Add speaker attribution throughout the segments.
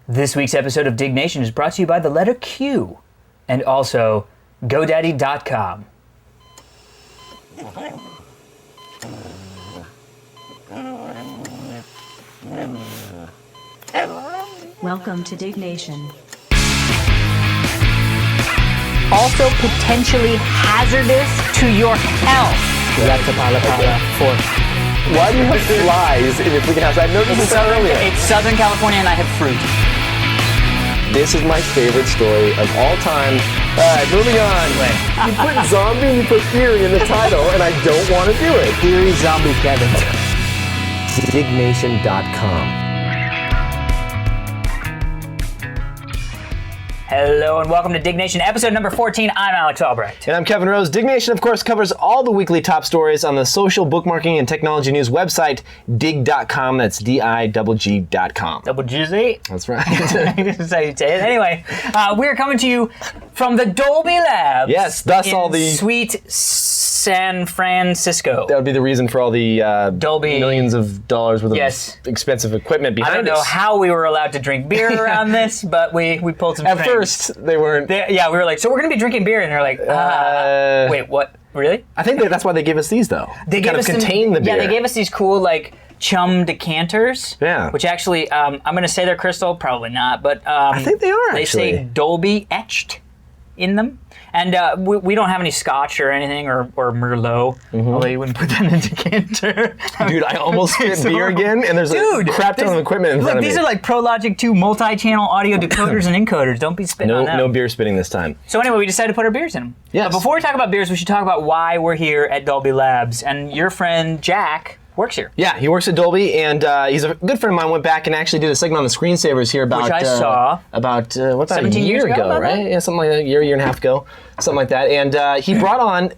Speaker 1: This week's episode of Diggnation is brought to you by the letter Q and also GoDaddy.com.
Speaker 2: Welcome to Diggnation.
Speaker 1: Also potentially hazardous to your health.
Speaker 3: Why do you have flies in your freaking house? I noticed this earlier.
Speaker 1: It's Southern California and I have fruit.
Speaker 3: This is my favorite story of all time. Alright, moving on. You put zombie and you put theory in the title, and I don't want to do it.
Speaker 1: Theory zombie Kevin.
Speaker 3: Diggnation.com.
Speaker 1: Hello and welcome to Diggnation, episode number 14. I'm Alex Albrecht.
Speaker 3: And I'm Kevin Rose. Diggnation, of course, covers all the weekly top stories on the social bookmarking and technology news website, dig.com. That's dig.com.
Speaker 1: Double G-Z.
Speaker 3: That's right.
Speaker 1: That's how you say it. Anyway, we're coming to you from the Dolby Labs.
Speaker 3: Yes, thus
Speaker 1: in
Speaker 3: all the...
Speaker 1: sweet San Francisco.
Speaker 3: That would be the reason for all the
Speaker 1: Dolby
Speaker 3: millions of dollars worth of expensive equipment behind us.
Speaker 1: I don't know how we were allowed to drink beer around this, but we pulled some
Speaker 3: At
Speaker 1: strings.
Speaker 3: first, they weren't...
Speaker 1: We were like, so we're going to be drinking beer, and they're like, wait, what? Really?
Speaker 3: I think that's why they give us these, though.
Speaker 1: They
Speaker 3: kind of contain the beer.
Speaker 1: Yeah, they gave us these cool, like, chum decanters.
Speaker 3: Yeah.
Speaker 1: Which actually, I'm going to say they're crystal, probably not, but... I
Speaker 3: think they are,
Speaker 1: They
Speaker 3: actually.
Speaker 1: say Dolby etched in them. And we don't have any scotch or anything, or Merlot, although you wouldn't put that in a decanter.
Speaker 3: Dude, I almost spit beer again, and there's a crap ton of equipment in front of me.
Speaker 1: These are like ProLogic 2 multi-channel audio decoders and encoders. Don't be spitting on them.
Speaker 3: No beer spitting this time.
Speaker 1: So anyway, we decided to put our beers in them.
Speaker 3: Yes.
Speaker 1: But before we talk about beers, we should talk about why we're here at Dolby Labs. And your friend Jack works here.
Speaker 3: Yeah, he works at Dolby, and he's a good friend of mine. Went back and actually did a segment on the screensavers here about...
Speaker 1: Which I saw.
Speaker 3: About, what's that,
Speaker 1: 17
Speaker 3: a year
Speaker 1: years ago,
Speaker 3: ago, right?
Speaker 1: that?
Speaker 3: Yeah, something like a year and a half ago. Something like that. And he brought on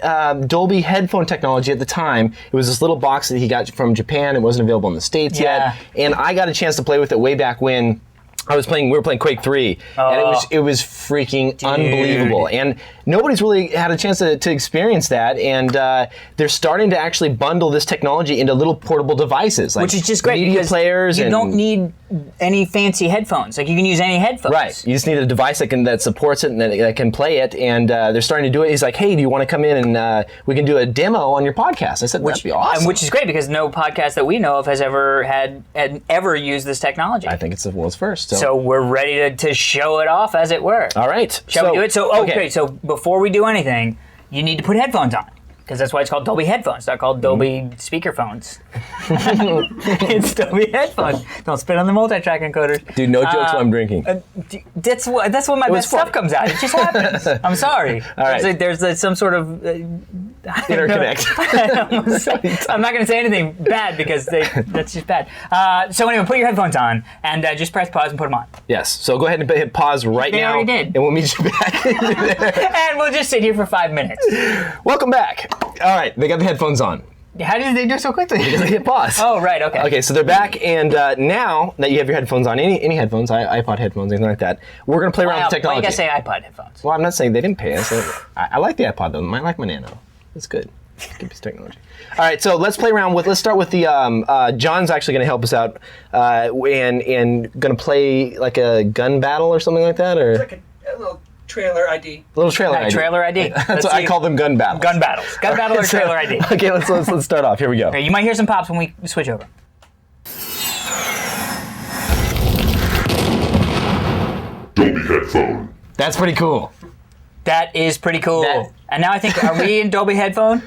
Speaker 3: Dolby headphone technology at the time. It was this little box that he got from Japan. It wasn't available in the States yet. And I got a chance to play with it way back when we were playing Quake 3, and it was freaking unbelievable. And nobody's really had a chance to experience that, and they're starting to actually bundle this technology into little portable devices. Like
Speaker 1: Which is just great
Speaker 3: media
Speaker 1: because
Speaker 3: players
Speaker 1: you don't need any fancy headphones. Like, you can use any headphones.
Speaker 3: Right. You just need a device that supports it and that can play it, and they're starting to do it. He's like, hey, do you want to come in and we can do a demo on your podcast? I said, that'd be awesome.
Speaker 1: And which is great because no podcast that we know of has ever used this technology.
Speaker 3: I think it's the world's first.
Speaker 1: So we're ready to show it off, as it were.
Speaker 3: All right.
Speaker 1: Shall we do it? So, okay, so before we do anything, you need to put headphones on. Because that's why it's called Dolby headphones. It's not called Dolby speakerphones. It's Dolby headphones. Don't spit on the multi-track encoders.
Speaker 3: Dude, no jokes while I'm drinking.
Speaker 1: That's when my best stuff comes out. It just happens. I'm sorry.
Speaker 3: All right.
Speaker 1: There's some sort of...
Speaker 3: Interconnect.
Speaker 1: I'm not going to say anything bad because that's just bad. So anyway, put your headphones on and just press pause and put them on.
Speaker 3: Yes. So go ahead and hit pause right
Speaker 1: They
Speaker 3: now.
Speaker 1: already did.
Speaker 3: And we'll meet you back.
Speaker 1: And we'll just sit here for 5 minutes.
Speaker 3: Welcome back. All right. They got the headphones on.
Speaker 1: How did they do so quickly?
Speaker 3: Because I hit pause.
Speaker 1: Oh, right. Okay.
Speaker 3: Okay, so they're back, and now that you have your headphones on, any headphones, iPod headphones, anything like that, we're going to play around with technology.
Speaker 1: Why you gotta say iPod headphones?
Speaker 3: Well, I'm not saying they didn't pay us. I like the iPod, though. I like my Nano. It's good. Good piece of technology. All right, so let's play around with. Let's start with the. John's actually going to help us out, and going to play like a gun battle or something like that, or
Speaker 4: like a little trailer ID.
Speaker 3: A little trailer ID.
Speaker 1: Trailer ID.
Speaker 3: That's what I call them, gun battles.
Speaker 1: Gun battles. Gun battle or trailer ID.
Speaker 3: Okay, let's start off. Here we go.
Speaker 1: Okay, you might hear some pops when we switch over.
Speaker 5: Dolby headphone.
Speaker 3: That's pretty cool.
Speaker 1: That is pretty cool. And now I think, are we in Dolby headphone?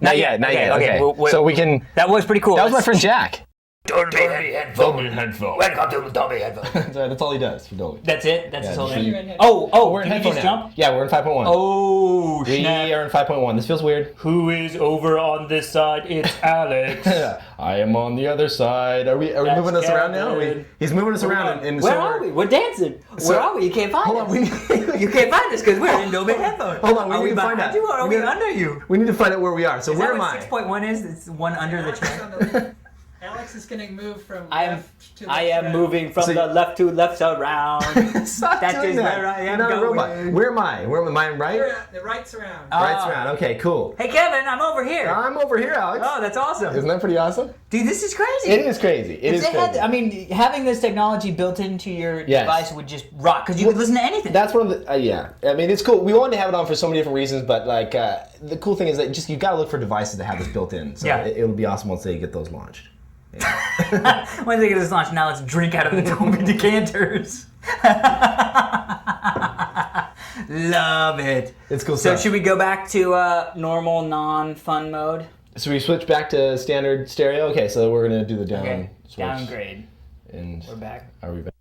Speaker 3: Not yet. Okay. So we can.
Speaker 1: That was pretty cool.
Speaker 3: That was my friend Jack.
Speaker 1: Dolby headphone. Welcome to Dolby headphone.
Speaker 3: That's all he does for Dolby.
Speaker 1: That's it? That's his whole
Speaker 3: just-
Speaker 1: name? Oh,
Speaker 3: We're in
Speaker 1: did you
Speaker 3: headphone
Speaker 1: just
Speaker 3: now.
Speaker 1: jump?
Speaker 3: Yeah, we're in 5.1.
Speaker 1: Oh,
Speaker 3: we
Speaker 1: snap.
Speaker 3: are in 5.1. This feels weird.
Speaker 1: Who is over on this side? It's Alex.
Speaker 3: I am on the other side. Are we
Speaker 1: That's
Speaker 3: moving us around now?
Speaker 1: Kevin.
Speaker 3: He's moving us around. And
Speaker 1: Where
Speaker 3: so
Speaker 1: are we? We're dancing.
Speaker 3: So-
Speaker 1: Where are we? You can't find
Speaker 3: Hold
Speaker 1: us.
Speaker 3: on,
Speaker 1: You can't find us because we're in Dolby headphones.
Speaker 3: Hold on, we
Speaker 1: Are
Speaker 3: need
Speaker 1: we
Speaker 3: to find
Speaker 1: behind
Speaker 3: out.
Speaker 1: you or are
Speaker 3: We
Speaker 1: we
Speaker 3: gotta-
Speaker 1: under you?
Speaker 3: We need to find out where we are. So
Speaker 1: Is
Speaker 3: where
Speaker 1: that
Speaker 3: am
Speaker 1: what
Speaker 3: I?
Speaker 1: 6.1 is? It's one under the chair.
Speaker 4: Alex is going to move from
Speaker 1: I am
Speaker 4: left to left. around.
Speaker 1: moving from
Speaker 3: So
Speaker 1: the left to left around.
Speaker 3: Stop
Speaker 1: That
Speaker 3: doing
Speaker 1: is
Speaker 3: that.
Speaker 1: where I am
Speaker 3: You're not a
Speaker 1: going.
Speaker 3: robot. Where am I? Am I right?
Speaker 4: The right's around.
Speaker 3: Right's around. Okay, cool.
Speaker 1: Hey Kevin, I'm over here.
Speaker 3: I'm over here, Alex.
Speaker 1: Oh, that's awesome.
Speaker 3: Isn't that pretty awesome?
Speaker 1: Dude, this is crazy.
Speaker 3: It is crazy. It is crazy.
Speaker 1: I mean, having this technology built into your
Speaker 3: Yes.
Speaker 1: device would just rock because you could listen to anything.
Speaker 3: That's one of the yeah. I mean, it's cool. We wanted to have it on for so many different reasons, but like the cool thing is that just you got to look for devices that have this built in. So
Speaker 1: Yeah.
Speaker 3: it'll be awesome once they get those launched.
Speaker 1: When they get this launched, now let's drink out of the Dolby decanters. Love it.
Speaker 3: It's cool
Speaker 1: So
Speaker 3: stuff.
Speaker 1: should we go back to normal, non-fun mode?
Speaker 3: So we switch back to standard stereo. Okay, so we're gonna do the down
Speaker 1: Okay.
Speaker 3: switch.
Speaker 1: Downgrade.
Speaker 3: And
Speaker 1: We're back.
Speaker 3: are we back?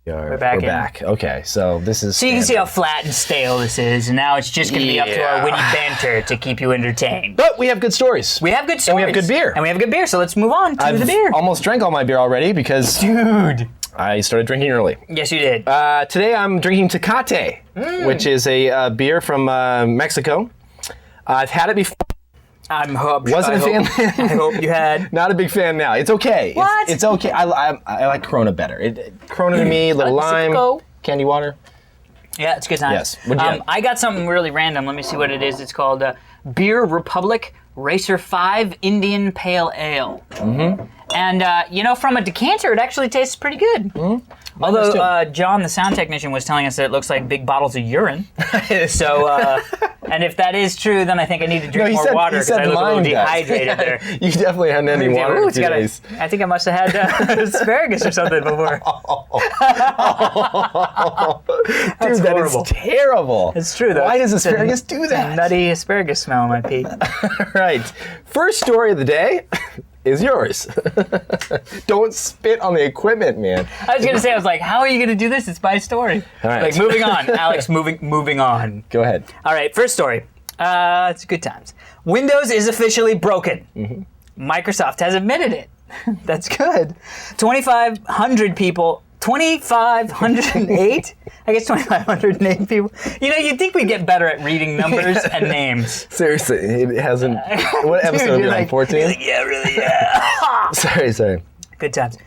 Speaker 3: We're
Speaker 1: back in.
Speaker 3: back. Okay, so this is.
Speaker 1: So you can see how flat and stale this is, and now it's just going to be up to our witty banter to keep you entertained.
Speaker 3: But we have good stories.
Speaker 1: We have good stories.
Speaker 3: And we have good beer.
Speaker 1: And we have good beer, so let's move on to
Speaker 3: I've
Speaker 1: the beer.
Speaker 3: almost drank all my beer already because
Speaker 1: Dude.
Speaker 3: I started drinking early.
Speaker 1: Yes, you did.
Speaker 3: Today I'm drinking Tecate, which is a beer from Mexico. I've had it before. Wasn't a fan then.
Speaker 1: I hope you had.
Speaker 3: Not a big fan now. It's okay.
Speaker 1: What?
Speaker 3: It's okay. I like Corona better. Corona to me, a little lime,
Speaker 1: Mexico.
Speaker 3: candy water.
Speaker 1: Yeah, it's good times.
Speaker 3: Yes. What'd you have?
Speaker 1: I got something really random. Let me see what it is. It's called Beer Republic Racer 5 Indian Pale Ale. Mm-hmm. And, from a decanter, it actually tastes pretty good. Mm-hmm. Although John, the sound technician, was telling us that it looks like big bottles of urine. So, and if that is true, then I think I need to drink more water because I look a little dehydrated there.
Speaker 3: You definitely hadn't had any water in 2 days.
Speaker 1: I think I must have had asparagus or something before.
Speaker 3: Dude, that is
Speaker 1: horrible.
Speaker 3: terrible.
Speaker 1: It's true, though.
Speaker 3: Why does
Speaker 1: It's a
Speaker 3: asparagus do that?
Speaker 1: Nutty asparagus smell in my pee.
Speaker 3: Right. First story of the day is yours. Don't spit on the equipment, man.
Speaker 1: I was gonna say, I was like, how are you gonna do this? It's my story.
Speaker 3: All right.
Speaker 1: Like, moving on, Alex. Moving on.
Speaker 3: Go ahead.
Speaker 1: All right, first story. It's good times. Windows is officially broken. Mm-hmm. Microsoft has admitted it. That's good. 2,500 people. 2,508? I guess 2,508 people. You'd think we'd get better at reading numbers and names.
Speaker 3: Seriously, it hasn't. What episode are we on? 14?
Speaker 1: Yeah, really, yeah.
Speaker 3: Sorry.
Speaker 1: Good times.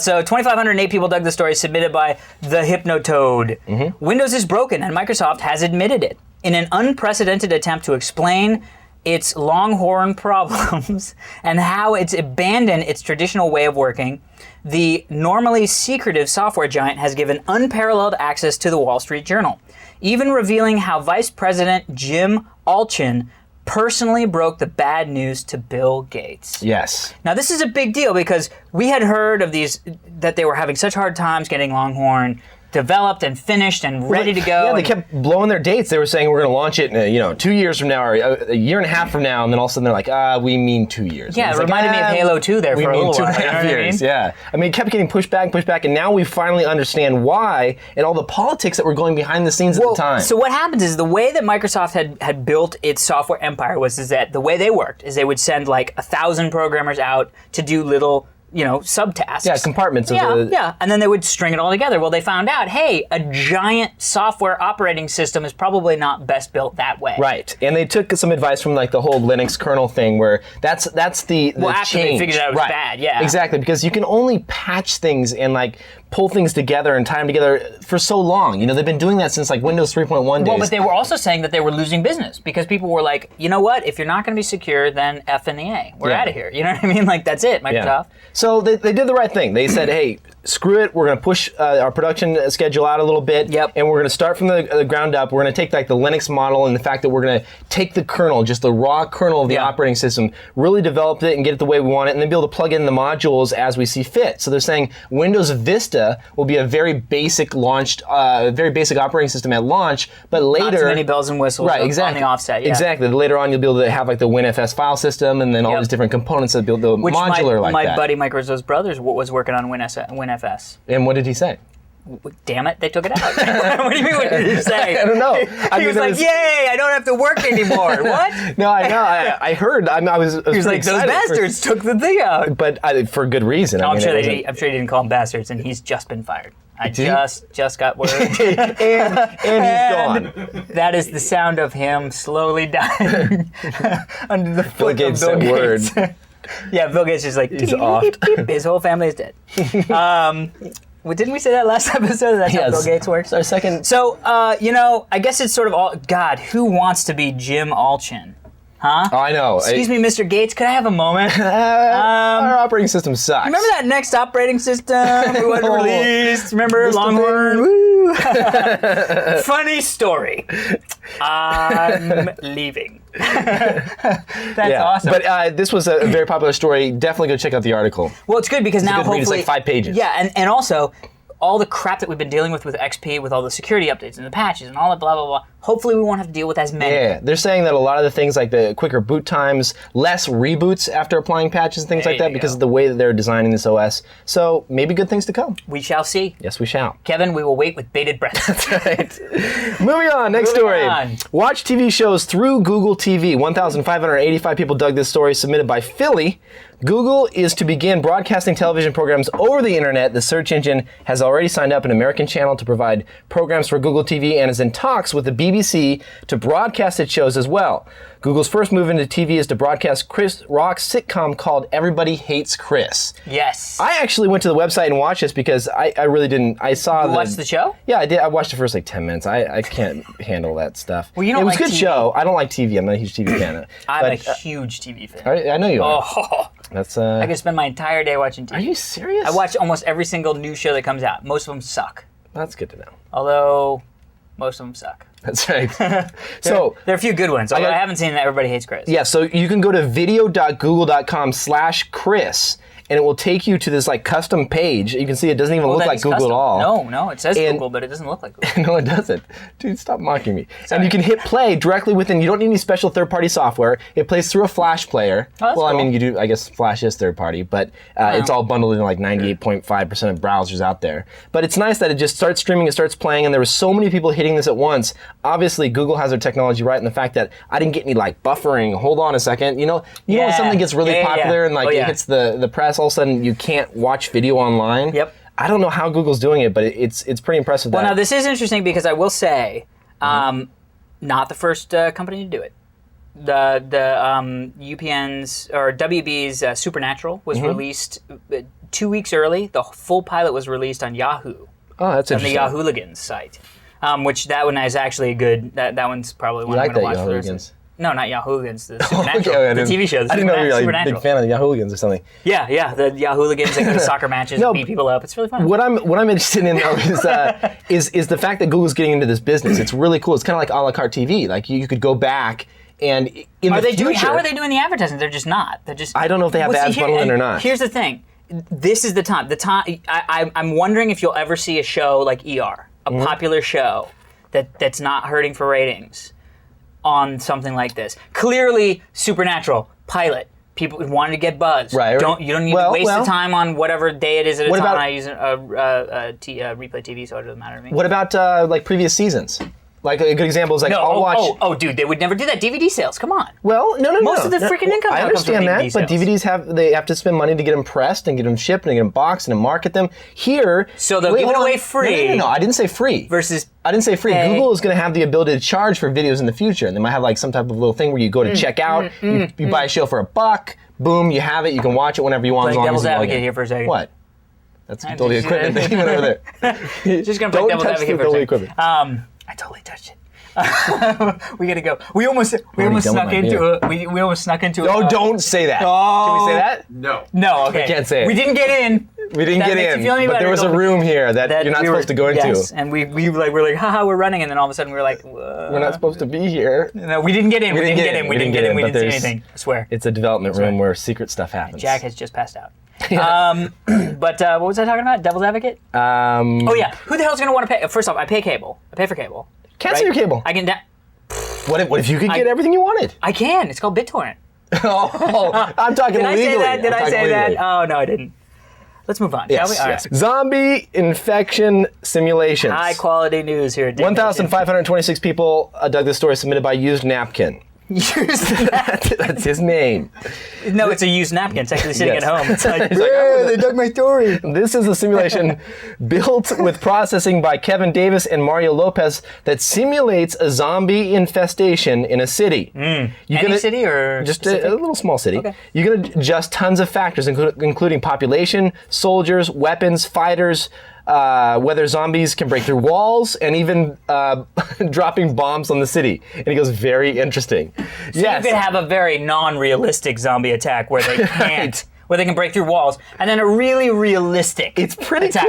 Speaker 1: So 2,508 people dug the story submitted by the Hypnotoad. Mm-hmm. Windows is broken, and Microsoft has admitted it. In an unprecedented attempt to explain its Longhorn problems and how it's abandoned its traditional way of working, the normally secretive software giant has given unparalleled access to the Wall Street Journal, even revealing how Vice President Jim Allchin personally broke the bad news to Bill Gates.
Speaker 3: Yes.
Speaker 1: Now, this is a big deal because we had heard of these, that they were having such hard times getting Longhorn developed and finished and ready to go.
Speaker 3: Yeah, they kept blowing their dates. They were saying we're going to launch it in 2 years from now or a year and a half from now, and then all of a sudden they're like, we mean 2 years.
Speaker 1: Yeah, it reminded me of Halo 2 there for a little while.
Speaker 3: We mean 2.5 years. Yeah. I mean, it kept getting pushed back, and now we finally understand why and all the politics that were going behind the scenes at the time.
Speaker 1: So what happens is the way that Microsoft had built its software empire was that the way they worked is they would send like 1,000 programmers out to do little subtasks.
Speaker 3: Yeah, compartments of
Speaker 1: Yeah, and then they would string it all together. Well, they found out, hey, a giant software operating system is probably not best built that way.
Speaker 3: Right, and they took some advice from like the whole Linux kernel thing, where that's the
Speaker 1: after
Speaker 3: change.
Speaker 1: they figured out it was bad, yeah.
Speaker 3: Exactly, because you can only patch things and like pull things together and tie them together for so long. They've been doing that since like Windows 3.1 days.
Speaker 1: Well, but they were also saying that they were losing business because people were like, you know what? If you're not going to be secure, then F and the A. We're out of here. You know what I mean? Like, that's it, Microsoft.
Speaker 3: Yeah. So they did the right thing. They said, hey, screw it. We're going to push our production schedule out a little bit.
Speaker 1: Yep.
Speaker 3: And we're going to start from the ground up. We're going to take like the Linux model and the fact that we're going to take the kernel, just the raw kernel of the operating system, really develop it and get it the way we want it, and then be able to plug in the modules as we see fit. So they're saying Windows Vista will be a very basic operating system at launch, but later...
Speaker 1: Not too many bells and whistles
Speaker 3: right, exactly.
Speaker 1: on the offset, yeah.
Speaker 3: Exactly. Later on, you'll be able to have like the WinFS file system and then all these different components that build the modular like that.
Speaker 1: My buddy Mike Rizzo's brothers was working on WinFS.
Speaker 3: And what did he say?
Speaker 1: Damn it, they took it out. What do you mean, what did he say?
Speaker 3: I don't know.
Speaker 1: He was like, yay, I don't have to work anymore. What?
Speaker 3: No, I know. I heard. I was
Speaker 1: he was like, those bastards took the thing out.
Speaker 3: But for good reason.
Speaker 1: No, I'm sure he didn't call them bastards, and he's just been fired. I just got word.
Speaker 3: and he's gone.
Speaker 1: That is the sound of him slowly dying under the foot
Speaker 3: Bill Gates
Speaker 1: of Bill
Speaker 3: said
Speaker 1: Gates.
Speaker 3: word.
Speaker 1: Yeah, Bill Gates is like,
Speaker 3: He's off.
Speaker 1: his whole family is dead. Well, didn't we say that last episode? That's how Bill Gates works?
Speaker 3: Our second.
Speaker 1: So, I guess it's sort of all, God, who wants to be Jim Allchin? Huh?
Speaker 3: Oh, I know.
Speaker 1: Excuse me, Mr. Gates, could I have a moment?
Speaker 3: Our operating system sucks.
Speaker 1: Remember that next operating system we wasn't
Speaker 3: No.
Speaker 1: released? Remember
Speaker 3: Mr.
Speaker 1: Longhorn?
Speaker 3: Bing.
Speaker 1: Woo! Funny story. I'm leaving. That's awesome.
Speaker 3: But this was a very popular story. Definitely go check out the article.
Speaker 1: Well, it's good because now
Speaker 3: good read. It's
Speaker 1: hopefully
Speaker 3: like 5 pages.
Speaker 1: Yeah, and also all the crap that we've been dealing with XP, with all the security updates and the patches and all that blah blah blah. Hopefully, we won't have to deal with as many.
Speaker 3: Yeah, they're saying that a lot of the things like the quicker boot times, less reboots after applying patches and things
Speaker 1: There
Speaker 3: like that
Speaker 1: you
Speaker 3: because
Speaker 1: go.
Speaker 3: of the way that they're designing this OS. So maybe good things to come.
Speaker 1: We shall see.
Speaker 3: Yes, we shall.
Speaker 1: Kevin, we will wait with bated breath.
Speaker 3: Right. Moving on, next
Speaker 1: Moving
Speaker 3: story.
Speaker 1: on.
Speaker 3: Watch TV shows through Google TV. 1,585 people dug this story, submitted by Philly. Google is to begin broadcasting television programs over the internet. The search engine has already signed up an American channel to provide programs for Google TV and is in talks with the BBC to broadcast its shows as well. Google's first move into TV is to broadcast Chris Rock's sitcom called Everybody Hates Chris.
Speaker 1: Yes.
Speaker 3: I actually went to the website and watched this because I really didn't. I saw
Speaker 1: You watched the show?
Speaker 3: Yeah, I did. I watched the first like 10 minutes. I can't handle that stuff.
Speaker 1: Well, you don't
Speaker 3: it was
Speaker 1: like
Speaker 3: a good
Speaker 1: TV.
Speaker 3: show. I don't like TV. I'm not a huge TV fan.
Speaker 1: I'm
Speaker 3: But,
Speaker 1: a huge TV fan.
Speaker 3: I know you are.
Speaker 1: Oh,
Speaker 3: That's
Speaker 1: I could spend my entire day watching TV.
Speaker 3: Are you serious?
Speaker 1: I watch almost every single new show that comes out. Most of them suck.
Speaker 3: That's good to know.
Speaker 1: Although, most of them suck.
Speaker 3: That's right. So
Speaker 1: There are a few good ones. Although
Speaker 3: got-
Speaker 1: I haven't seen that Everybody Hates Chris.
Speaker 3: yeah, so you can go to video.google.com/Chris, and it will take you to this like custom page. You can see it doesn't even
Speaker 1: Oh,
Speaker 3: look
Speaker 1: that
Speaker 3: like
Speaker 1: is
Speaker 3: Google
Speaker 1: custom.
Speaker 3: at all.
Speaker 1: No, it says
Speaker 3: And-
Speaker 1: Google, but it doesn't look like Google.
Speaker 3: No, it doesn't. Dude, stop mocking me.
Speaker 1: Sorry.
Speaker 3: And you can hit play directly within. You don't need any special third-party software. It plays through a Flash player.
Speaker 1: Oh, that's
Speaker 3: well, I
Speaker 1: cool.
Speaker 3: mean, you do. I guess Flash is third-party, but it's all bundled in like 98.5% of browsers out there. But it's nice that it just starts streaming, it starts playing, and there were so many people hitting this at once. Obviously, Google has their technology right in the fact that I didn't get any like buffering. Hold on a second. You know when
Speaker 1: Yeah.
Speaker 3: something gets really
Speaker 1: Yeah.
Speaker 3: popular and like
Speaker 1: Oh,
Speaker 3: it
Speaker 1: yeah.
Speaker 3: hits the press, all of a sudden you can't watch video online.
Speaker 1: Yep.
Speaker 3: I don't know how Google's doing it, but it's pretty impressive.
Speaker 1: Well,
Speaker 3: that
Speaker 1: now this is interesting because I will say, not the first company to do it. The UPN's or WB's Supernatural was released 2 weeks early. The full pilot was released on Yahoo,
Speaker 3: oh, that's
Speaker 1: on the
Speaker 3: interesting.
Speaker 1: Yahooligans site, which that one is actually a good. That one's probably one
Speaker 3: You
Speaker 1: I'm
Speaker 3: like
Speaker 1: going
Speaker 3: that
Speaker 1: to watch for the
Speaker 3: Yahooligans?
Speaker 1: rest of- No, not Yahooligans. The Supernatural,
Speaker 3: Okay, I
Speaker 1: the
Speaker 3: didn't-
Speaker 1: TV show. The
Speaker 3: I didn't know you were like a
Speaker 1: Supernatural.
Speaker 3: big fan of the Yahooligans or something.
Speaker 1: Yeah, the Yahooligans that go to soccer matches,
Speaker 3: No,
Speaker 1: beat people up. It's really fun.
Speaker 3: What I'm interested in though is the fact that Google's getting into this business. It's really cool. It's kind of like a la carte TV. Like you could go back and in
Speaker 1: Are
Speaker 3: the
Speaker 1: they doing?
Speaker 3: future.
Speaker 1: How are they doing the advertising? They're just not. They're just.
Speaker 3: I don't know if they have ads bundled in or not.
Speaker 1: Here's the thing. This is the time. I'm wondering if you'll ever see a show like ER, a
Speaker 3: Mm-hmm.
Speaker 1: popular show that's not hurting for ratings, on something like this. Clearly, Supernatural pilot. People wanted to get buzz.
Speaker 3: Right.
Speaker 1: You don't need to waste
Speaker 3: well.
Speaker 1: the time on whatever day it is at a
Speaker 3: What
Speaker 1: time.
Speaker 3: about-
Speaker 1: I use replay TV, so it doesn't matter to me.
Speaker 3: What about like previous seasons? Like a good example is like
Speaker 1: No,
Speaker 3: I'll watch.
Speaker 1: dude, they would never do that. DVD sales, come on.
Speaker 3: Well, no.
Speaker 1: Most of the freaking income
Speaker 3: I
Speaker 1: now comes from
Speaker 3: understand that,
Speaker 1: DVD
Speaker 3: but
Speaker 1: sales.
Speaker 3: DVDs have to spend money to get them pressed and get them shipped and get them boxed and market them. Here,
Speaker 1: So they'll
Speaker 3: wait,
Speaker 1: give it
Speaker 3: hold on.
Speaker 1: away free.
Speaker 3: No, I didn't say free.
Speaker 1: Versus
Speaker 3: I didn't say free.
Speaker 1: pay.
Speaker 3: Google is going to have the ability to charge for videos in the future. And they might have like some type of little thing where you go to check out, you buy a show for $1, boom, you have it, you can watch it whenever you want.
Speaker 1: Play
Speaker 3: as long
Speaker 1: devil's
Speaker 3: as you log
Speaker 1: advocate
Speaker 3: in.
Speaker 1: here for a second.
Speaker 3: What? That's
Speaker 1: I
Speaker 3: all the
Speaker 1: just-
Speaker 3: equipment that you went over there.
Speaker 1: Just gonna play
Speaker 3: Don't
Speaker 1: devil's
Speaker 3: touch
Speaker 1: advocate
Speaker 3: the
Speaker 1: for a
Speaker 3: Dolby
Speaker 1: second.
Speaker 3: equipment.
Speaker 1: I totally touched it. We gotta go. We almost
Speaker 3: done
Speaker 1: snuck
Speaker 3: with my
Speaker 1: into
Speaker 3: beer.
Speaker 1: it. We almost snuck into it.
Speaker 3: Oh, don't say that. Can we say that?
Speaker 4: No.
Speaker 1: No, okay.
Speaker 3: can't say it.
Speaker 1: We didn't get in.
Speaker 3: We didn't
Speaker 1: That
Speaker 3: get
Speaker 1: makes
Speaker 3: in,
Speaker 1: you feel any
Speaker 3: but
Speaker 1: better,
Speaker 3: there was a
Speaker 1: Dolby.
Speaker 3: room here that you're not
Speaker 1: we
Speaker 3: supposed to go into.
Speaker 1: Yes, and we were like, haha, we're running, and then all of a sudden we were like,
Speaker 3: We're not supposed to be here.
Speaker 1: No, we didn't get in. We didn't get in. We didn't see
Speaker 3: but there's-
Speaker 1: anything. I swear.
Speaker 3: It's a development room
Speaker 1: right.
Speaker 3: where secret stuff happens.
Speaker 1: Jack has just passed out. But what was I talking about? Devil's advocate?
Speaker 3: Um,
Speaker 1: Oh yeah. Who the hell's gonna want to pay? First off, I pay cable. I pay for cable.
Speaker 3: cancel your cable.
Speaker 1: I can.
Speaker 3: What if you could get everything you wanted?
Speaker 1: I can. It's called BitTorrent.
Speaker 3: Oh, I'm talking
Speaker 1: Did I
Speaker 3: legally.
Speaker 1: say that? Did
Speaker 3: I'm
Speaker 1: I
Speaker 3: talking
Speaker 1: say that?
Speaker 3: legally.
Speaker 1: Oh no, I didn't. Let's move on, shall
Speaker 3: Yes,
Speaker 1: we? All
Speaker 3: yes.
Speaker 1: right.
Speaker 3: Zombie infection simulations.
Speaker 1: High quality news here. at Diggnation.
Speaker 3: 1,526 people dug this story submitted by Used Napkin. That's his name.
Speaker 1: No, it's a used napkin. It's actually sitting
Speaker 3: Yes.
Speaker 1: at home. It's like,
Speaker 3: He's like,
Speaker 1: "Yeah, they dug my story.
Speaker 3: This is a simulation built with processing by Kevin Davis and Mario Lopez that simulates a zombie infestation in a city.
Speaker 1: Any city or
Speaker 3: just a little small city.
Speaker 1: Okay.
Speaker 3: You're going to adjust tons of factors, including population, soldiers, weapons, fighters, whether zombies can break through walls, and even dropping bombs on the city. And he goes, very interesting.
Speaker 1: So you could have a very non-realistic zombie attack where they can't, where they can break through walls, and then a really realistic attack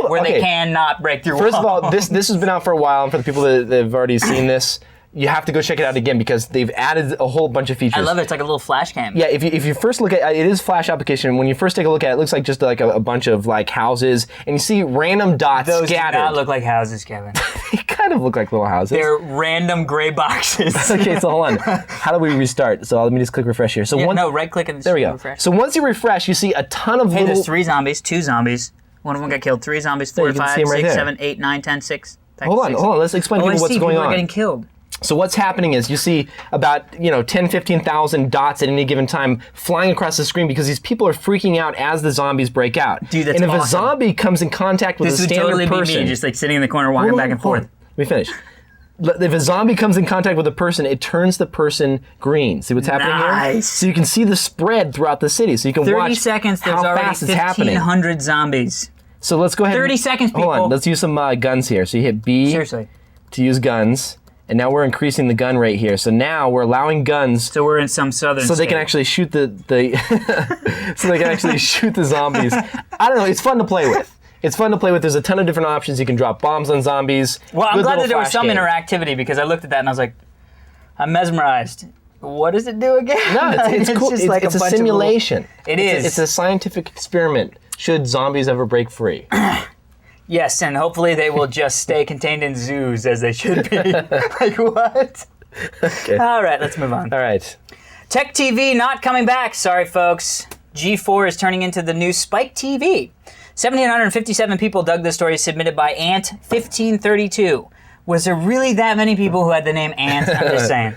Speaker 3: cool.
Speaker 1: where
Speaker 3: Okay.
Speaker 1: they cannot break through walls.
Speaker 3: First of all, this has been out for a while, and for the people that have already seen this, you have to go check it out again because they've added a whole bunch of features.
Speaker 1: I love it. It's like a little flash cam.
Speaker 3: Yeah, if you first look at it, is Flash application. When you first take a look at it, it looks like just like a bunch of like houses, and you see random dots
Speaker 1: Those
Speaker 3: scattered.
Speaker 1: do not look like houses, Kevin.
Speaker 3: They kind of look like little houses.
Speaker 1: They're random gray boxes.
Speaker 3: Okay, so hold on. How do we restart? So let me just click refresh here. So
Speaker 1: Yeah,
Speaker 3: once,
Speaker 1: no, right click and
Speaker 3: there we go.
Speaker 1: refresh.
Speaker 3: So once you refresh, you see a ton of
Speaker 1: Hey,
Speaker 3: little.
Speaker 1: there's 3 zombies, 2 zombies. One of them got killed. 3 zombies, 4
Speaker 3: you
Speaker 1: to
Speaker 3: can
Speaker 1: 5,
Speaker 3: see 'em right
Speaker 1: 6,
Speaker 3: there.
Speaker 1: 7, 8, 9, 10, 6.
Speaker 3: Hold on. Let's explain to
Speaker 1: Oh, I
Speaker 3: people
Speaker 1: see.
Speaker 3: what's going
Speaker 1: People are
Speaker 3: on.
Speaker 1: getting killed.
Speaker 3: So what's happening is you see about 10, 15,000 dots at any given time flying across the screen because these people are freaking out as the zombies break out.
Speaker 1: Dude, that's
Speaker 3: And if a
Speaker 1: awesome.
Speaker 3: zombie comes in contact with
Speaker 1: This
Speaker 3: a
Speaker 1: would
Speaker 3: standard
Speaker 1: totally
Speaker 3: person,
Speaker 1: be me, just like sitting in the corner walking back and forth.
Speaker 3: Let me finish. If a zombie comes in contact with a person, it turns the person green. See what's happening here?
Speaker 1: Nice.
Speaker 3: So you can see the spread throughout the city. So you can
Speaker 1: 30
Speaker 3: watch
Speaker 1: seconds, there's
Speaker 3: how
Speaker 1: already
Speaker 3: fast it's happening.
Speaker 1: 1,500 zombies.
Speaker 3: So let's go ahead.
Speaker 1: 30 seconds,
Speaker 3: Hold
Speaker 1: people.
Speaker 3: on. Let's use some guns here. So you hit B
Speaker 1: Seriously.
Speaker 3: to use guns, and now we're increasing the gun rate here. So now we're allowing guns.
Speaker 1: So we're in some southern
Speaker 3: So they can
Speaker 1: state.
Speaker 3: actually shoot the so they can actually shoot the zombies. I don't know. It's fun to play with. It's fun to play with. There's a ton of different options. You can drop bombs on zombies.
Speaker 1: Well, I'm
Speaker 3: Good
Speaker 1: glad
Speaker 3: little
Speaker 1: that there was
Speaker 3: flash
Speaker 1: some
Speaker 3: game.
Speaker 1: interactivity because I looked at that and I was like, I'm mesmerized. What does it do again?
Speaker 3: No, it's cool.
Speaker 1: just
Speaker 3: It's,
Speaker 1: like
Speaker 3: it's a
Speaker 1: bunch of
Speaker 3: simulation.
Speaker 1: It
Speaker 3: It's
Speaker 1: is.
Speaker 3: It's a scientific experiment. Should zombies ever break free?
Speaker 1: Yes, and hopefully they will just stay contained in zoos as they should be. Like, what?
Speaker 3: Okay.
Speaker 1: All right, let's move on.
Speaker 3: All right.
Speaker 1: Tech TV not coming back. Sorry, folks. G4 is turning into the new Spike TV. 1,757 people dug this story submitted by Ant1532. Was there really that many people who had the name Ant? I'm just saying.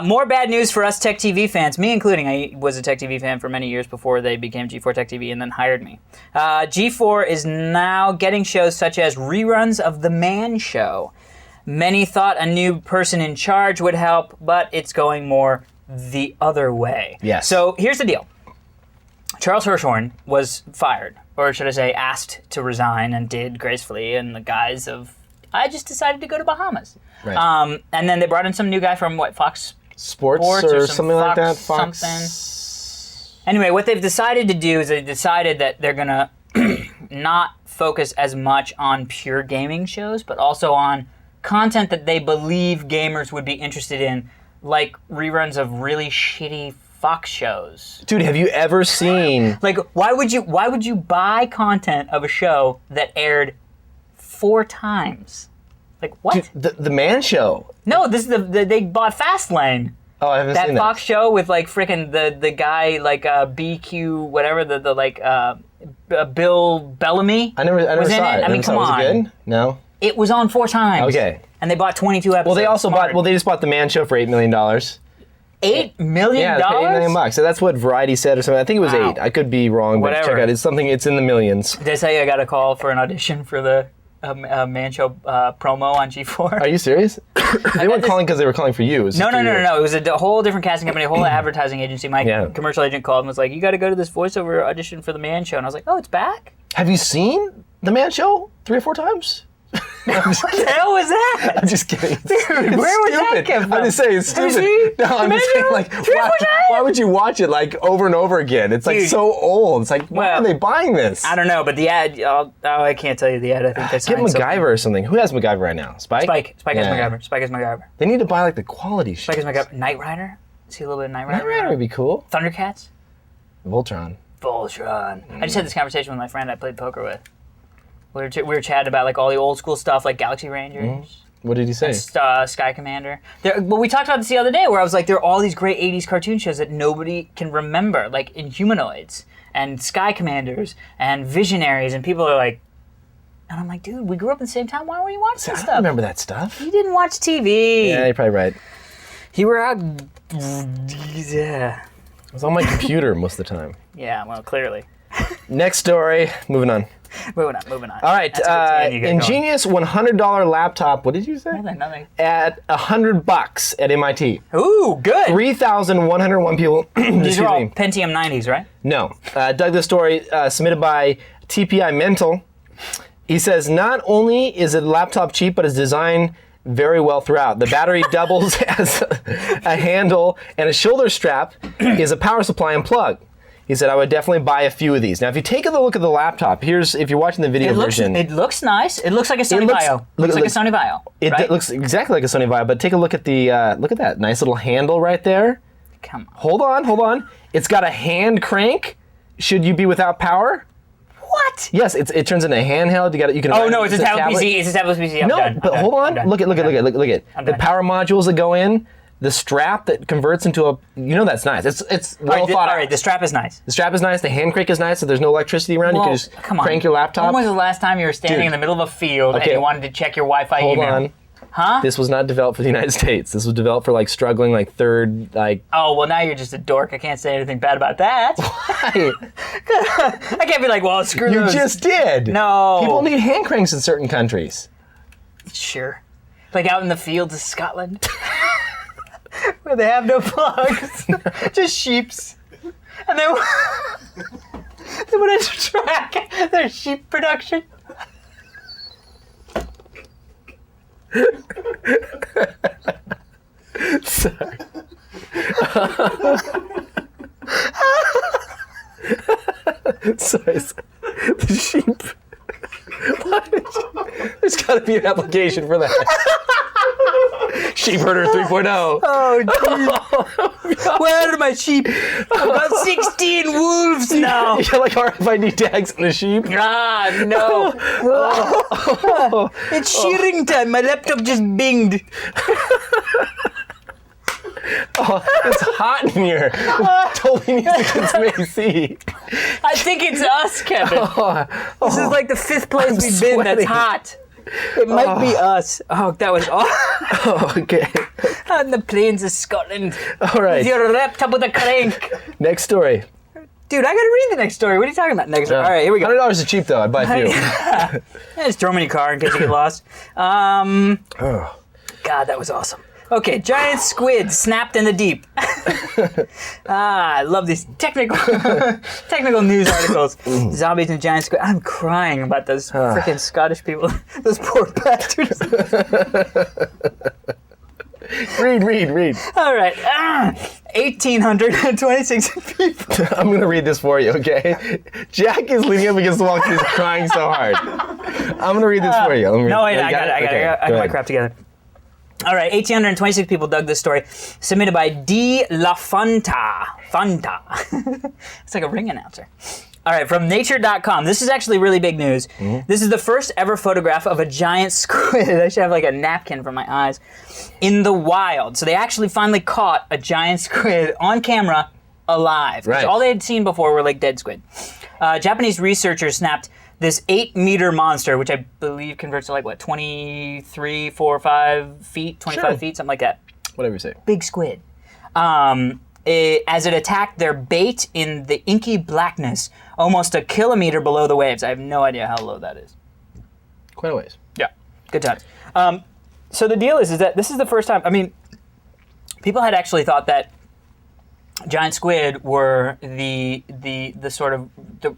Speaker 1: More bad news for us Tech TV fans, me including. I was a Tech TV fan for many years before they became G4 Tech TV and then hired me. G4 is now getting shows such as reruns of The Man Show. Many thought a new person in charge would help, but it's going more the other way.
Speaker 3: Yes.
Speaker 1: So here's the deal. Charles Hirschhorn was fired, or should I say asked to resign, and did gracefully in the guise of, I just decided to go to Bahamas.
Speaker 3: Right.
Speaker 1: And then they brought in some new guy from, Fox
Speaker 3: Sports
Speaker 1: or
Speaker 3: or
Speaker 1: some
Speaker 3: something like that.
Speaker 1: Fox
Speaker 3: Fox.
Speaker 1: Anyway, what they've decided to do is they decided that they're going to not focus as much on pure gaming shows, but also on content that they believe gamers would be interested in, like reruns of really shitty Fox shows.
Speaker 3: Dude, have you ever seen?
Speaker 1: Like, why would you buy content of a show that aired 4 times? Like, what?
Speaker 3: The Man Show.
Speaker 1: No, this is they bought Fastlane.
Speaker 3: Oh, I haven't
Speaker 1: That
Speaker 3: seen
Speaker 1: Fox show with like freaking the guy like BQ whatever the like Bill Bellamy.
Speaker 3: I never
Speaker 1: was in
Speaker 3: saw
Speaker 1: it.
Speaker 3: it.
Speaker 1: I mean, come
Speaker 3: Was
Speaker 1: on.
Speaker 3: it good? No.
Speaker 1: It was on 4 times.
Speaker 3: Okay.
Speaker 1: And they bought 22 episodes.
Speaker 3: Well, they also
Speaker 1: Smart.
Speaker 3: bought. Well, they just bought the Man Show for $8 million.
Speaker 1: $8 million.
Speaker 3: Yeah, it's $8 million. So that's what Variety said or something. I think it was
Speaker 1: Wow.
Speaker 3: 8. I could be wrong, but
Speaker 1: Whatever.
Speaker 3: check out. It's something. It's in the millions.
Speaker 1: Did I tell you I got a call for an audition for the Man Show promo on G4?
Speaker 3: Are you serious? They weren't
Speaker 1: this-
Speaker 3: calling because they were calling for you. It was
Speaker 1: No.
Speaker 3: just for you.
Speaker 1: It was a whole different casting company, a whole advertising agency. My
Speaker 3: Yeah.
Speaker 1: commercial agent called and was like, "You got to go to this voiceover audition for the Man Show." And I was like, "Oh, it's back?
Speaker 3: Have you seen the Man Show 3 or 4 times?
Speaker 1: What the hell was that?"
Speaker 3: I'm just kidding. It's
Speaker 1: where was that
Speaker 3: stupid.
Speaker 1: come from?
Speaker 3: I'm just saying it's
Speaker 1: Have you
Speaker 3: stupid.
Speaker 1: seen
Speaker 3: No, I'm
Speaker 1: The
Speaker 3: just
Speaker 1: Man
Speaker 3: saying
Speaker 1: Show
Speaker 3: like
Speaker 1: 3 or 4
Speaker 3: why,
Speaker 1: times?
Speaker 3: why would you watch it like over and over again? It's like
Speaker 1: Dude.
Speaker 3: so old. It's like why
Speaker 1: Well,
Speaker 3: are they buying this?
Speaker 1: I don't know, but the ad, I can't tell you the ad. I think they
Speaker 3: Get
Speaker 1: signed something.
Speaker 3: MacGyver or something. Who has MacGyver right now? Spike?
Speaker 1: Spike has
Speaker 3: Yeah.
Speaker 1: MacGyver. Spike has MacGyver.
Speaker 3: They need to buy like the quality shit.
Speaker 1: Spike has MacGyver. Knight Rider? See a little bit of Knight
Speaker 3: Knight
Speaker 1: Rider?
Speaker 3: Rider would be cool.
Speaker 1: Thundercats?
Speaker 3: Voltron.
Speaker 1: Voltron. I just had this conversation with my friend I played poker with. We were chatting about like all the old school stuff, like Galaxy Rangers.
Speaker 3: What did he say?
Speaker 1: Sky Commander. But we talked about this the other day where I was like, there are all these great 80s cartoon shows that nobody can remember, like Inhumanoids and Sky Commanders and Visionaries, and people are like, and I'm like, dude, we grew up at the same time. Why were you watching
Speaker 3: I
Speaker 1: this
Speaker 3: don't
Speaker 1: stuff?
Speaker 3: remember that stuff.
Speaker 1: You didn't watch TV.
Speaker 3: Yeah, you're probably right.
Speaker 1: You were out. Yeah.
Speaker 3: I was on my computer most of the time.
Speaker 1: Yeah. Well, clearly.
Speaker 3: Next story. Moving on.
Speaker 1: Moving on.
Speaker 3: All right.
Speaker 1: That's a good team you get going.
Speaker 3: Ingenious $100 laptop. What did you say?
Speaker 1: Nothing.
Speaker 3: At $100 at MIT.
Speaker 1: Ooh, good.
Speaker 3: 3,101 people.
Speaker 1: These
Speaker 3: excuse
Speaker 1: are all
Speaker 3: me.
Speaker 1: Pentium 90s, right?
Speaker 3: No. Dug this story submitted by TPI Mental. He says, not only is the laptop cheap, but it's designed very well throughout. The battery doubles as a handle, and a shoulder strap is a power supply and plug. He said, I would definitely buy a few of these. Now, if you take a look at the laptop, here's, if you're watching the video version.
Speaker 1: It looks nice. It looks like a Sony Vaio. Looks like a Sony Vaio.
Speaker 3: It looks exactly like a Sony Vaio, but take a look at the, look at that nice little handle right there.
Speaker 1: Come on.
Speaker 3: Hold on. It's got a hand crank. Should you be without power?
Speaker 1: What?
Speaker 3: Yes, it turns into a handheld. You can.
Speaker 1: Oh no, it's a tablet PC. It's a tablet PC. I'm
Speaker 3: No,
Speaker 1: done.
Speaker 3: but hold on. Look at the
Speaker 1: done.
Speaker 3: power modules that go in. The strap that converts into a. That's nice. It's well thought out.
Speaker 1: All right, the strap is nice.
Speaker 3: The strap is nice. The hand crank is nice. So there's no electricity around.
Speaker 1: Well,
Speaker 3: You can just
Speaker 1: come on.
Speaker 3: crank your laptop.
Speaker 1: When was the last time you were standing
Speaker 3: Dude.
Speaker 1: in the middle of a field and
Speaker 3: Okay.
Speaker 1: you wanted to check your Wi-Fi
Speaker 3: Hold
Speaker 1: email?
Speaker 3: on.
Speaker 1: Huh?
Speaker 3: This was not developed for the United States. This was developed for struggling third
Speaker 1: Oh, well, now you're just a dork. I can't say anything bad about that. I can't be like, well, screw
Speaker 3: You
Speaker 1: those.
Speaker 3: just did.
Speaker 1: No.
Speaker 3: People need hand cranks in certain countries.
Speaker 1: Sure. Like out in the fields of Scotland. Where they have no plugs. Just sheeps. And they want to track their sheep production.
Speaker 3: Sorry. Sorry. The sheep. There's got to be an application for that. Sheep herder 3.0.
Speaker 1: Oh, geez. Where are my sheep? I've got 16 wolves now.
Speaker 3: You got RFID tags on the sheep.
Speaker 1: Ah, no. It's shearing time. My laptop just binged.
Speaker 3: It's hot in here. It totally needs to get some AC.
Speaker 1: I think it's us, Kevin. This is like the 5th place
Speaker 3: I'm
Speaker 1: we've been that's
Speaker 3: sweating.
Speaker 1: hot. It might be us. Oh, that was awesome.
Speaker 3: Okay.
Speaker 1: On the plains of Scotland.
Speaker 3: All right.
Speaker 1: With your laptop with a crank.
Speaker 3: Next story.
Speaker 1: Dude, I gotta read the next story. What are you talking about? Next story. All right, here we go.
Speaker 3: $100 is cheap though. I'd buy a few.
Speaker 1: Yeah, just throw them in your car in case you get lost. God, that was awesome. Okay, giant squid snapped in the deep. I love these technical news articles. Zombies and giant squid. I'm crying about those freaking Scottish people. Those poor bastards.
Speaker 3: Read.
Speaker 1: All right. 1,826 people.
Speaker 3: I'm going to read this for you, okay? Jack is leaning up against the wall because he's crying so hard. I'm going to read this for you.
Speaker 1: No, wait, I got it. I got my crap together. All right, 1,826 people dug this story, submitted by D. La Fanta. It's like a ring announcer. All right, from nature.com. This is actually really big news. This is the first ever photograph of a giant squid. I should have like a napkin for my eyes. In the wild. So they actually finally caught a giant squid on camera alive.
Speaker 3: Right.
Speaker 1: All they had seen before were like dead squid. Japanese researchers snapped this 8-meter monster, which I believe converts to like, what, 23, 4, 5 feet, 25
Speaker 3: Sure.
Speaker 1: feet, something like that.
Speaker 3: Whatever you say.
Speaker 1: Big squid. As it attacked their bait in the inky blackness, almost a kilometer below the waves. I have no idea how low that is.
Speaker 3: Quite a ways.
Speaker 1: Yeah, good times. So the deal is that this is the first time, I mean, people had actually thought that giant squid were the sort of the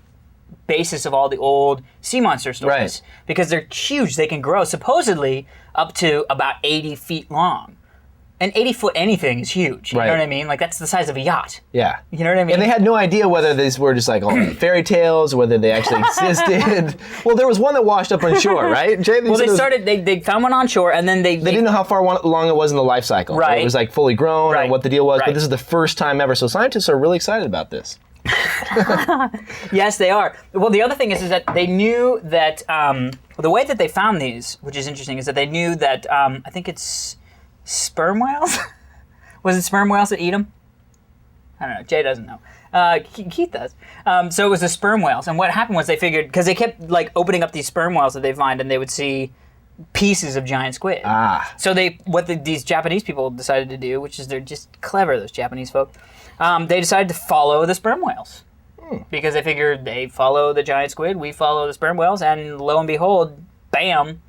Speaker 1: basis of all the old sea monster stories.
Speaker 3: Right.
Speaker 1: Because they're huge. They can grow supposedly up to about 80 feet long. And 80-foot anything is huge. You
Speaker 3: Right.
Speaker 1: know what I mean? Like, that's the size of a yacht.
Speaker 3: Yeah.
Speaker 1: You know what I mean?
Speaker 3: And they had no idea whether these were just like all fairy tales, whether they actually existed. Well, there was one that washed up on shore, right? Jay,
Speaker 1: Well, they found one on shore, and then they
Speaker 3: They didn't know how far long it was in the life cycle.
Speaker 1: Right.
Speaker 3: It was like fully grown
Speaker 1: Right.
Speaker 3: or what the deal was,
Speaker 1: Right.
Speaker 3: but this is the first time ever. So scientists are really excited about this.
Speaker 1: Yes, they are. Well, the other thing is that they knew that the way that they found these, which is interesting, is that they knew that I think it's sperm whales. Was it sperm whales that eat them? I don't know. Jay doesn't know. Keith does. So it was the sperm whales, and what happened was they figured, because they kept like opening up these sperm whales that they find, and they would see pieces of giant squid. So these Japanese people decided to do, which is they're just clever, those Japanese folk, they decided to follow the sperm whales. Because they figured they follow the giant squid, we follow the sperm whales, and lo and behold, bam,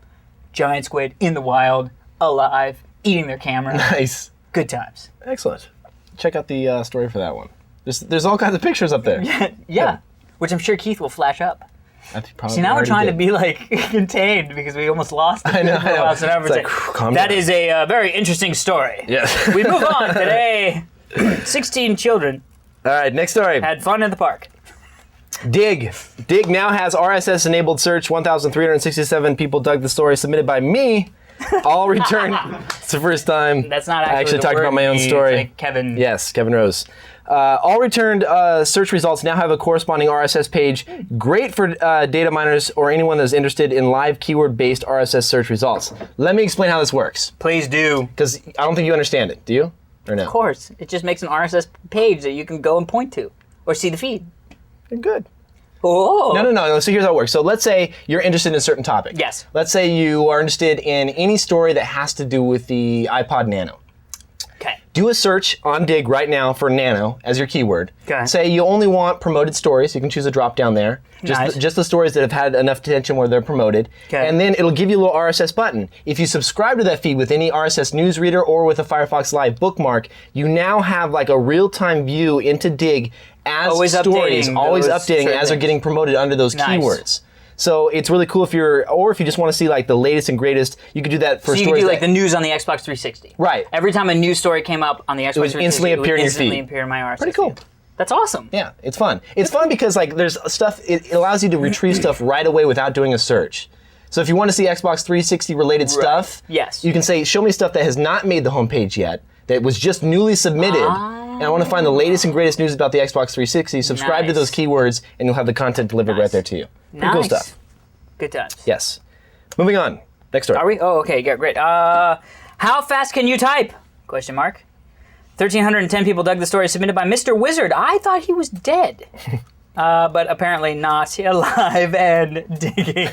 Speaker 1: giant squid in the wild, alive, eating their camera.
Speaker 3: Nice.
Speaker 1: Good times.
Speaker 3: Excellent. Check out the story for that one. There's all kinds of pictures up there.
Speaker 1: Yeah. Which I'm sure Keith will flash up.
Speaker 3: I think probably
Speaker 1: See, now we're
Speaker 3: already
Speaker 1: trying
Speaker 3: did.
Speaker 1: to be like contained because we almost lost it.
Speaker 3: I know.
Speaker 1: So now we're
Speaker 3: It's
Speaker 1: saying,
Speaker 3: like, calm
Speaker 1: that
Speaker 3: down.
Speaker 1: is a very interesting story.
Speaker 3: Yes.
Speaker 1: We move on today. 16 children
Speaker 3: All right, next story.
Speaker 1: had fun in the park.
Speaker 3: Dig now has RSS enabled search. 1,367 people dug the story submitted by me. All returned. It's the first time
Speaker 1: That's not
Speaker 3: I actually
Speaker 1: the
Speaker 3: talked
Speaker 1: word
Speaker 3: about my own
Speaker 1: me, it's
Speaker 3: story.
Speaker 1: like Kevin.
Speaker 3: Yes, Kevin Rose. All returned search results now have a corresponding RSS page. Great for data miners or anyone that's interested in live keyword-based RSS search results. Let me explain how this works,
Speaker 1: Please do.
Speaker 3: because I don't think you understand it. Do you? Or no?
Speaker 1: Of course. It just makes an RSS page that you can go and point to or see the feed.
Speaker 3: You're good.
Speaker 1: Oh.
Speaker 3: No. So here's how it works. So let's say you're interested in a certain topic.
Speaker 1: Yes.
Speaker 3: Let's say you are interested in any story that has to do with the iPod Nano.
Speaker 1: Okay.
Speaker 3: Do a search on Dig right now for Nano as your keyword.
Speaker 1: Okay.
Speaker 3: Say you only want promoted stories. You can choose a drop down there.
Speaker 1: Nice.
Speaker 3: Just the stories that have had enough attention where they're promoted.
Speaker 1: Okay.
Speaker 3: And then it'll give you a little RSS button. If you subscribe to that feed with any RSS newsreader or with a Firefox Live bookmark, you now have like a real-time view into Dig as
Speaker 1: Always
Speaker 3: stories,
Speaker 1: updating
Speaker 3: always
Speaker 1: those
Speaker 3: updating
Speaker 1: certain
Speaker 3: as they're
Speaker 1: things.
Speaker 3: getting promoted under those
Speaker 1: Nice.
Speaker 3: keywords. So it's really cool if you just want to see like the latest and greatest. You could do that for
Speaker 1: So you
Speaker 3: stories.
Speaker 1: can do like the news on the Xbox 360.
Speaker 3: Right.
Speaker 1: Every time a news story came up on the Xbox 360,
Speaker 3: instantly appear in your
Speaker 1: instantly
Speaker 3: feed.
Speaker 1: appear in my RSS
Speaker 3: Pretty cool.
Speaker 1: feed. That's awesome.
Speaker 3: Yeah, it's fun. It's fun because like there's stuff. It allows you to retrieve stuff right away without doing a search. So if you want to see Xbox 360 related stuff,
Speaker 1: Yes.
Speaker 3: you can say, show me stuff that has not made the homepage yet, that was just newly submitted, and I want to find the latest and greatest news about the Xbox 360. Subscribe to
Speaker 1: Nice.
Speaker 3: those keywords, and you'll have the content delivered right there to you. Pretty cool
Speaker 1: Nice.
Speaker 3: stuff.
Speaker 1: Good times.
Speaker 3: Yes. Moving on. Next story.
Speaker 1: Are we? Oh, okay, good, great. How fast can you type? Question mark. 1,310 people dug the story submitted by Mr. Wizard. I thought he was dead. But apparently not alive and digging.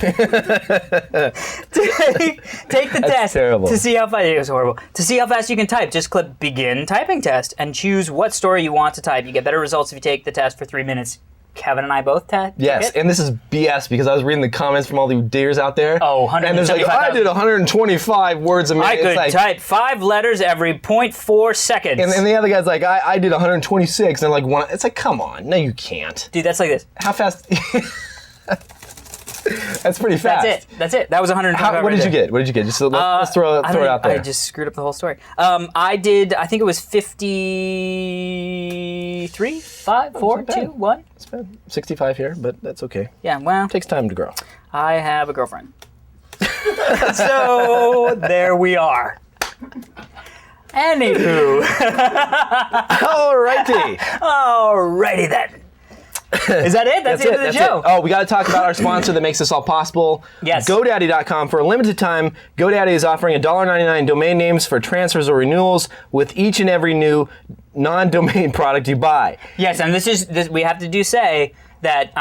Speaker 1: Take the test
Speaker 3: terrible.
Speaker 1: to see how fast. It was horrible. To see how fast you can type, just click Begin Typing Test and choose what story you want to type. You get better results if you take the test for 3 minutes. Kevin and I both
Speaker 3: Yes,
Speaker 1: took it.
Speaker 3: and this is BS because I was reading the comments from all the diggers out there.
Speaker 1: Oh,
Speaker 3: and there's like, I
Speaker 1: 175,000.
Speaker 3: did 125 words a minute.
Speaker 1: I
Speaker 3: It's
Speaker 1: could
Speaker 3: like,
Speaker 1: type 5 letters every 0.4 seconds.
Speaker 3: and the other guy's like, I did 126, and like one. It's like, come on, no, you can't.
Speaker 1: Dude, that's like this.
Speaker 3: How fast? That's pretty fast.
Speaker 1: That's it. That was 125.
Speaker 3: What did you get? What did you get? Just let's throw it out there.
Speaker 1: I just screwed up the whole story. I think it was 53, 5, 4,
Speaker 3: not bad.
Speaker 1: 2, 1.
Speaker 3: It's bad. 65 here, but that's okay.
Speaker 1: Yeah, well,
Speaker 3: Takes time to grow.
Speaker 1: I have a girlfriend. So, there we are. Anywho.
Speaker 3: Alrighty.
Speaker 1: Alrighty then. Is that it? That's the end of the show.
Speaker 3: Oh, we got to talk about our sponsor that makes this all possible.
Speaker 1: Yes.
Speaker 3: GoDaddy.com. For a limited time, GoDaddy is offering $1.99 domain names for transfers or renewals with each and every new non-domain product you buy.
Speaker 1: Yes, and this we have to say that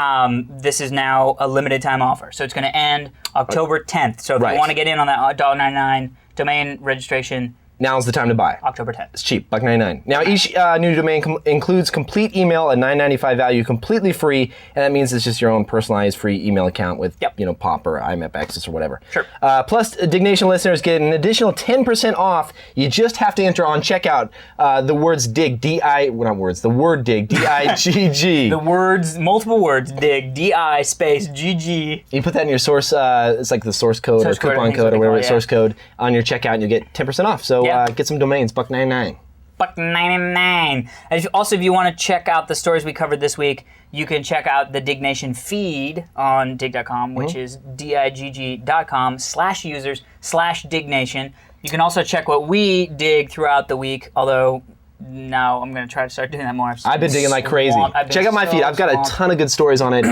Speaker 1: this is now a limited time offer. So it's going to end October 10th. So if
Speaker 3: Right.
Speaker 1: you want to get in on that $1.99 domain registration,
Speaker 3: Now's the time to buy.
Speaker 1: October 10th.
Speaker 3: It's cheap, $1.99. Now, each new domain includes complete email at $9.95 value, completely free, and that means it's just your own personalized free email account with, POP or IMAP access or whatever.
Speaker 1: Sure.
Speaker 3: Plus, Diggnation listeners get an additional 10% off. You just have to enter on checkout the words dig, the word dig, D-I-G-G.
Speaker 1: The words, multiple words, dig, D-I space G-G.
Speaker 3: You put that in your source, it's like the source code
Speaker 1: Source
Speaker 3: or
Speaker 1: code, I
Speaker 3: coupon
Speaker 1: think is what
Speaker 3: code
Speaker 1: they
Speaker 3: or whatever,
Speaker 1: call it,
Speaker 3: source code on your checkout, and you get 10% off. So
Speaker 1: Yeah.
Speaker 3: get some domains, $1.99.
Speaker 1: $1.99. And if you want to check out the stories we covered this week, you can check out the Diggnation feed on dig.com, which is digg.com/users/Diggnation. You can also check what we dig throughout the week, although now I'm going to try to start doing that more.
Speaker 3: I've been digging like crazy. Check out my feed. I've got a ton of good stories on it.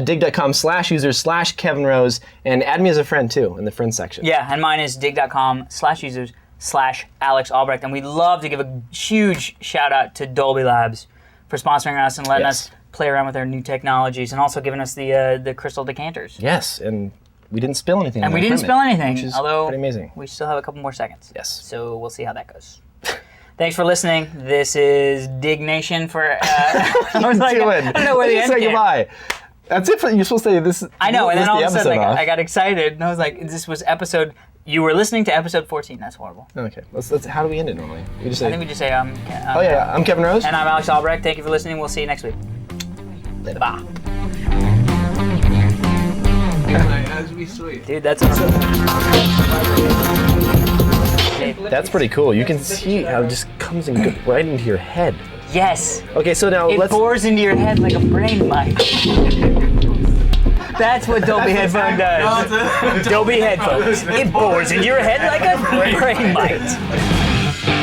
Speaker 3: Dig.com/users/Kevin Rose, and add me as a friend too in the friends section.
Speaker 1: Yeah, and mine is dig.com/users/Alex Albrecht. And we'd love to give a huge shout out to Dolby Labs for sponsoring us and letting us play around with our new technologies, and also giving us the crystal decanters.
Speaker 3: Yes, and we didn't spill anything.
Speaker 1: And
Speaker 3: on
Speaker 1: we
Speaker 3: the
Speaker 1: didn't spill
Speaker 3: equipment,
Speaker 1: anything,
Speaker 3: which is
Speaker 1: although
Speaker 3: pretty amazing.
Speaker 1: we still have a couple more seconds.
Speaker 3: Yes.
Speaker 1: So we'll see how that goes. Thanks for listening. This is Diggnation for. I was like, I don't know where the end
Speaker 3: say
Speaker 1: came.
Speaker 3: goodbye. That's it. You're supposed to say this.
Speaker 1: I know, and then all of a sudden
Speaker 3: off.
Speaker 1: I got excited, and I was like, "This was episode." You were listening to episode 14. That's horrible.
Speaker 3: Okay. Let's. How do we end it normally? We just say.
Speaker 1: I think we just say,
Speaker 3: Oh yeah. I'm Kevin Rose.
Speaker 1: And I'm Alex Albrecht. Thank you for listening. We'll see you next week.
Speaker 3: Later.
Speaker 1: Bye.
Speaker 4: That would be sweet.
Speaker 1: Dude, that's
Speaker 3: That's pretty cool. You can see how it just comes and goes right into your head.
Speaker 1: Yes.
Speaker 3: Okay, so now
Speaker 1: It
Speaker 3: let's.
Speaker 1: bores into your head like a brain mic. That's what Dolby Headphone does. Dolby Headphones. It bores into your head like a brain mic.